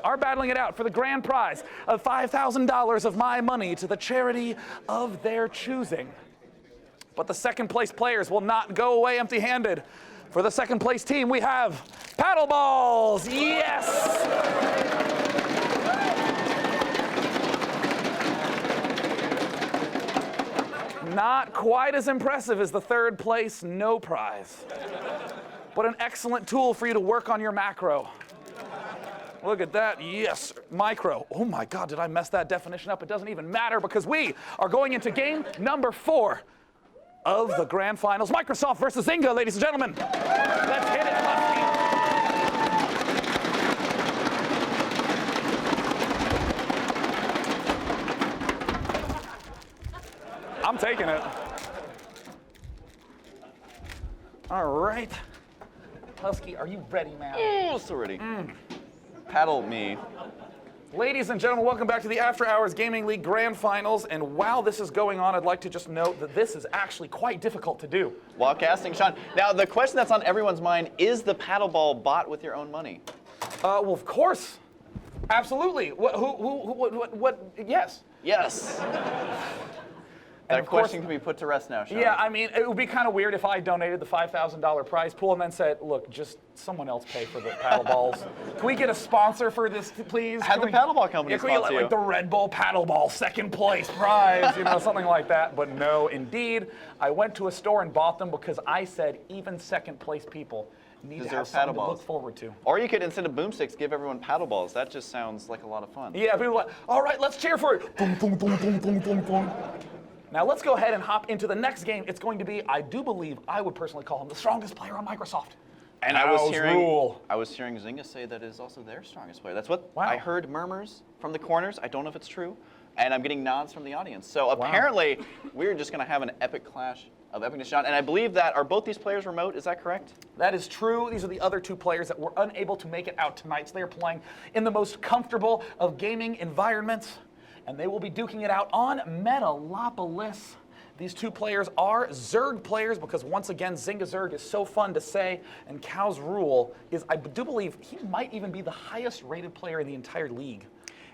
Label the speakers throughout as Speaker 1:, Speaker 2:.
Speaker 1: are battling it out for the grand prize of $5,000 of my money to the charity of their choosing. But the second place players will not go away empty-handed. For the second place team, we have paddle balls. Yes! Not quite as impressive as the third place no prize, but an excellent tool for you to work on your macro. Look at that, yes, micro. Oh my God, did I mess that definition up? It doesn't even matter because we are going into game number 4 of the grand finals. Microsoft versus Zynga, ladies and gentlemen. Let's hit it, Husky. I'm taking it. All right. Husky, are you ready, man?
Speaker 2: Oh, so ready. Paddle me.
Speaker 1: Ladies and gentlemen, welcome back to the After Hours Gaming League Grand Finals. And while this is going on, I'd like to just note that this is actually quite difficult to do.
Speaker 2: While casting, Sean. Now, the question that's on everyone's mind, is the paddle ball bought with your own money?
Speaker 1: Well, of course. Absolutely. What, yes.
Speaker 2: Yes. That question can be put to rest now, Sean.
Speaker 1: Yeah, I mean, it would be kind of weird if I donated the $5,000 prize pool and then said, look, just someone else pay for the paddle balls. Can we get a sponsor for this, please?
Speaker 2: Have the paddle ball company sponsor you.
Speaker 1: Like the Red Bull paddle ball second place prize, you know, something like that. But no, indeed, I went to a store and bought them because I said even second place people need to have something to look forward to.
Speaker 2: Or you could, instead of boomsticks, give everyone paddle balls. That just sounds like a lot of fun.
Speaker 1: Yeah, people are like, all right, let's cheer for it. Boom, boom, boom, boom, boom, boom, boom. Now let's go ahead and hop into the next game. It's going to be, I do believe, I would personally call him the strongest player on Microsoft.
Speaker 2: And I was hearing Zynga say that is also their strongest player. That's what I heard murmurs from the corners. I don't know if it's true. And I'm getting nods from the audience. So apparently, we're just going to have an epic clash of epicness, Sean. And I believe that, are both these players remote? Is that correct?
Speaker 1: That is true. These are the other two players that were unable to make it out tonight. So they are playing in the most comfortable of gaming environments. And they will be duking it out on Metalopolis. These two players are Zerg players because, once again, Zynga Zerg is so fun to say, and Cow's Rule is, I do believe, he might even be the highest rated player in the entire league.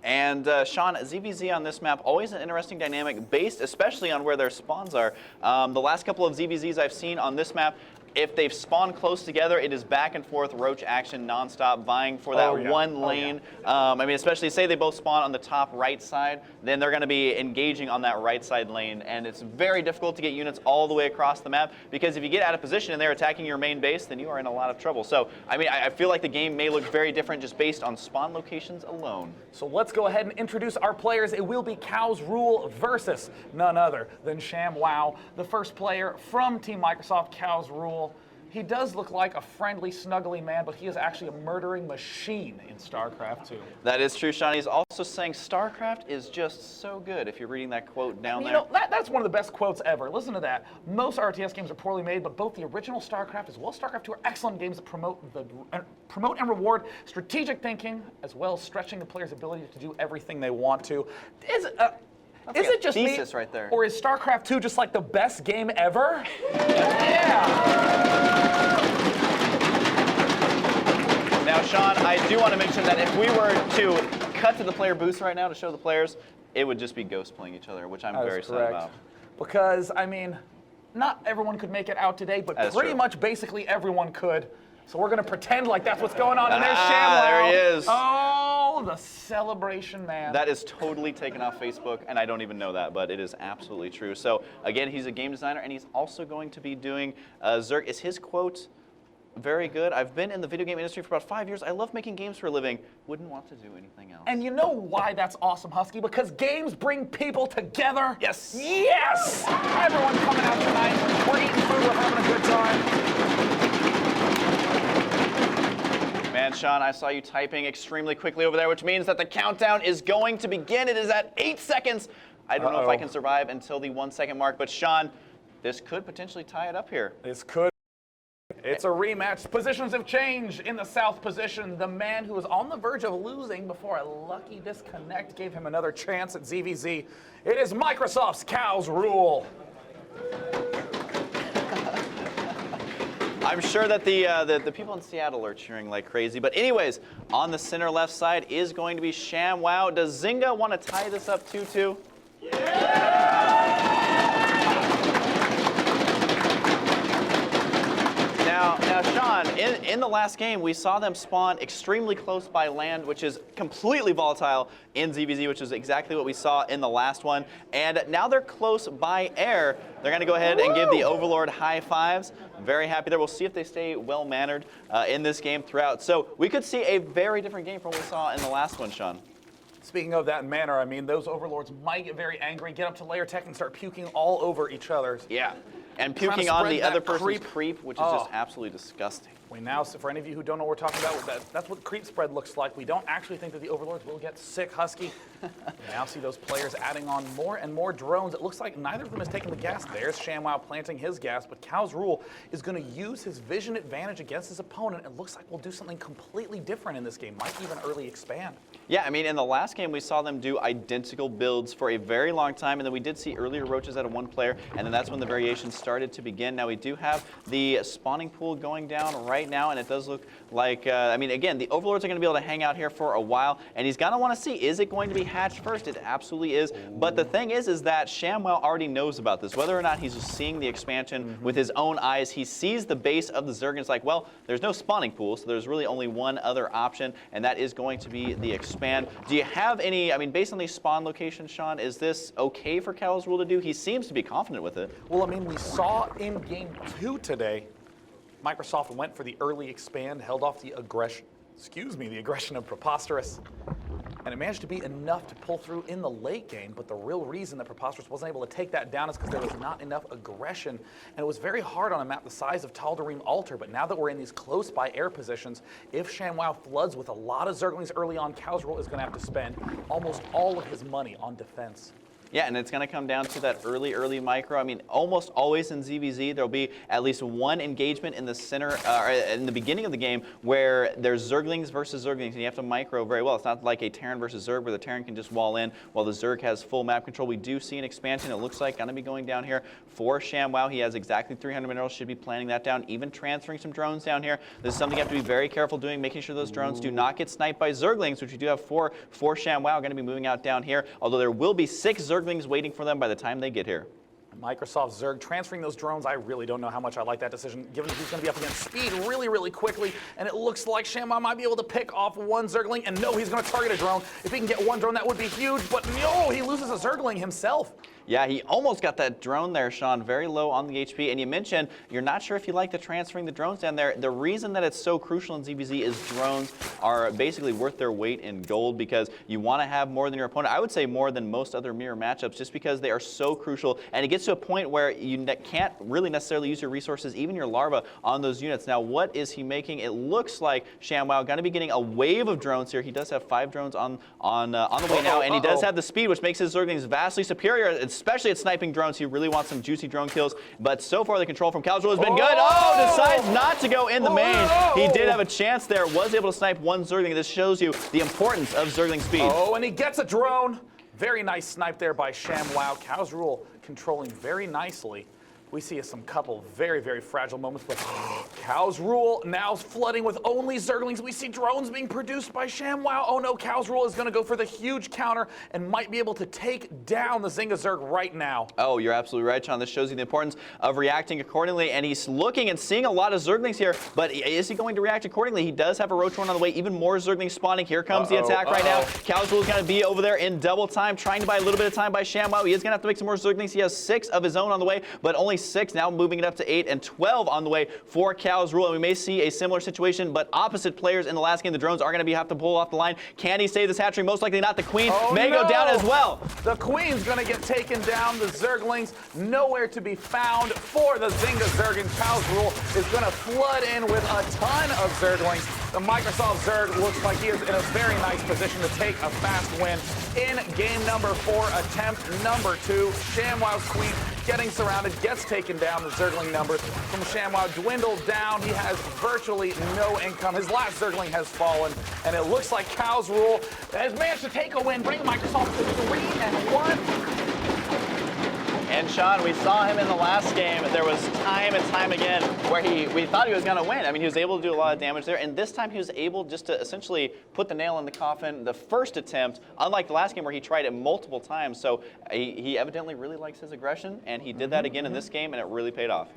Speaker 2: And Sean, ZVZ on this map, always an interesting dynamic based especially on where their spawns are. The last couple of ZVZs I've seen on this map, if they've spawned close together, it is back and forth, roach action, nonstop, vying for that one lane. I mean, especially say they both spawn on the top right side, then they're going to be engaging on that right side lane. And it's very difficult to get units all the way across the map, because if you get out of position and they're attacking your main base, then you are in a lot of trouble. So, I mean, I feel like the game may look very different just based on spawn locations alone.
Speaker 1: So let's go ahead and introduce our players. It will be Cow's Rule versus none other than ShamWow, the first player from Team Microsoft, Cow's Rule. He does look like a friendly, snuggly man, but he is actually a murdering machine in StarCraft 2.
Speaker 2: That is true, Sean. He's also saying StarCraft is just so good, if you're reading that quote down there.
Speaker 1: You know, that's one of the best quotes ever. Listen to that. Most RTS games are poorly made, but both the original StarCraft as well as StarCraft 2 are excellent games that promote and reward strategic thinking, as well as stretching the player's ability to do everything they want to. Is it just me,
Speaker 2: right there.
Speaker 1: Or is StarCraft 2 just like the best game ever? Yeah.
Speaker 2: Now, Sean, I do want to mention that if we were to cut to the player boost right now to show the players, it would just be ghosts playing each other, which I'm very sad about.
Speaker 1: Because, I mean, not everyone could make it out today, but pretty much basically everyone could. So we're going to pretend like that's what's going on. And there's ShamWow.
Speaker 2: There he is.
Speaker 1: Oh, the celebration, man.
Speaker 2: That is totally taken off Facebook, and I don't even know that, but it is absolutely true. So, again, he's a game designer, and he's also going to be doing Zerg. Is his quote very good? I've been in the video game industry for about 5 years. I love making games for a living. Wouldn't want to do anything else.
Speaker 1: And you know why that's awesome, Husky? Because games bring people together.
Speaker 2: Yes.
Speaker 1: Yes! Everyone coming out tonight. We're eating food. We're having a good time.
Speaker 2: Man, Sean, I saw you typing extremely quickly over there, which means that the countdown is going to begin. It is at 8 seconds. I don't know if I can survive until the 1 second mark, but Sean, this could potentially tie it up here.
Speaker 1: This could. It's a rematch. Positions have changed. In the south position, the man who was on the verge of losing before a lucky disconnect gave him another chance at ZVZ. It is Microsoft's Cow's Rule.
Speaker 2: I'm sure that the people in Seattle are cheering like crazy. But anyways, on the center left side is going to be ShamWow. Does Zynga want to tie this up 2-2? Now, Sean, in the last game, we saw them spawn extremely close by land, which is completely volatile in ZVZ, which is exactly what we saw in the last one. And now they're close by air. They're going to go ahead and give the Overlord high fives. Very happy there. We'll see if they stay well-mannered in this game throughout. So we could see a very different game from what we saw in the last one, Sean.
Speaker 1: Speaking of that manner, I mean, those Overlords might get very angry, get up to layer tech, and start puking all over each other's.
Speaker 2: Yeah, and puking on the other person's creep, which is just absolutely disgusting.
Speaker 1: We now, so for any of you who don't know what we're talking about, that's what the creep spread looks like. We don't actually think that the Overlords will get sick, Husky. We now see those players adding on more and more drones. It looks like neither of them is taking the gas. There's ShamWow planting his gas, but Cow's Rule is going to use his vision advantage against his opponent. It looks like we'll do something completely different in this game, might even early expand.
Speaker 2: Yeah, I mean, in the last game, we saw them do identical builds for a very long time, and then we did see earlier roaches out of one player, and then that's when the variations started to begin. Now, we do have the spawning pool going down right now, and it does look like, I mean, again, the Overlords are going to be able to hang out here for a while, and he's going to want to see, is it going to be hatched first? It absolutely is. But the thing is that ShamWow already knows about this. Whether or not he's just seeing the expansion with his own eyes, he sees the base of the Zerg, and it's like, well, there's no spawning pool, so there's really only one other option, and that is going to be the expand. Do you have any, I mean, based on these spawn locations, Sean, is this okay for Cow's Rule to do? He seems to be confident with it.
Speaker 1: Well, I mean, we saw in Game 2 today, Microsoft went for the early expand, held off the aggression, the aggression of Preposterous, and it managed to be enough to pull through in the late game, but the real reason that Preposterous wasn't able to take that down is because there was not enough aggression, and it was very hard on a map the size of Tal'Darim Altar, but now that we're in these close by air positions, if ShamWow floods with a lot of Zerglings early on, Cow's Rule is going to have to spend almost all of his money on defense.
Speaker 2: Yeah, and it's going to come down to that early micro. I mean, almost always in ZVZ, there'll be at least one engagement in the center, in the beginning of the game, where there's Zerglings versus Zerglings, and you have to micro very well. It's not like a Terran versus Zerg, where the Terran can just wall in while the Zerg has full map control. We do see an expansion, it looks like, going to be going down here for ShamWow. He has exactly 300 minerals, should be planning that down, even transferring some drones down here. This is something you have to be very careful doing, making sure those drones do not get sniped by Zerglings, which we do have four for ShamWow, going to be moving out down here, although there will be 6 Zerglings waiting for them by the time they get here.
Speaker 1: Microsoft Zerg transferring those drones, I really don't know how much I like that decision, given that he's going to be up against speed really quickly, and it looks like ShamWow might be able to pick off one Zergling, and no, he's going to target a drone. If he can get one drone, that would be huge, but no, he loses a Zergling himself.
Speaker 2: Yeah, he almost got that drone there, Sean, very low on the HP. And you mentioned you're not sure if you like the transferring the drones down there. The reason that it's so crucial in ZVZ is drones are basically worth their weight in gold because you want to have more than your opponent. I would say more than most other mirror matchups just because they are so crucial. And it gets to a point where you can't really necessarily use your resources, even your larva, on those units. Now, what is he making? It looks like ShamWow going to be getting a wave of drones here. He does have 5 drones on the way now, and he does have the speed, which makes his Zerglings vastly superior, especially at sniping drones. He really wants some juicy drone kills, but so far the control from Cow's Rule has been good. Oh, decides not to go in the main. He did have a chance there, was able to snipe one Zergling. This shows you the importance of Zergling speed.
Speaker 1: Oh, and he gets a drone. Very nice snipe there by ShamWow. Cow's Rule controlling very nicely. We see some couple very fragile moments, but Cow's Rule now flooding with only Zerglings. We see drones being produced by ShamWow. Oh no, Cow's Rule is going to go for the huge counter and might be able to take down the Zynga Zerg right now.
Speaker 2: Oh, you're absolutely right, Sean. This shows you the importance of reacting accordingly, and he's looking and seeing a lot of Zerglings here, but is he going to react accordingly? He does have a Roach Horn on the way, even more Zerglings spawning. Here comes the attack right now. Cow's Rule is going to be over there in double time, trying to buy a little bit of time by ShamWow. He is going to have to make some more Zerglings. He has 6 of his own on the way, but only 6, now moving it up to 8 and 12 on the way for Cow's Rule. And we may see a similar situation, but opposite players in the last game. The drones are going to have to pull off the line. Can he save this hatchery? Most likely not. The Queen may go down as well.
Speaker 1: The Queen's going to get taken down. The Zerglings nowhere to be found for the Zynga Zerg, and Cow's Rule is going to flood in with a ton of Zerglings. The Microsoft Zerg looks like he is in a very nice position to take a fast win in game number 4, attempt number 2. ShamWow's Queen getting surrounded, gets taken down. The Zergling numbers from ShamWow dwindled down. He has virtually no income. His last Zergling has fallen, and it looks like Cow's Rule has managed to take a win, bring Microsoft to 3-1.
Speaker 2: And Sean, we saw him in the last game. There was time and time again where we thought he was going to win. I mean, he was able to do a lot of damage there. And this time he was able just to essentially put the nail in the coffin the first attempt, unlike the last game where he tried it multiple times. So he evidently really likes his aggression, and he did that again in this game, and it really paid off.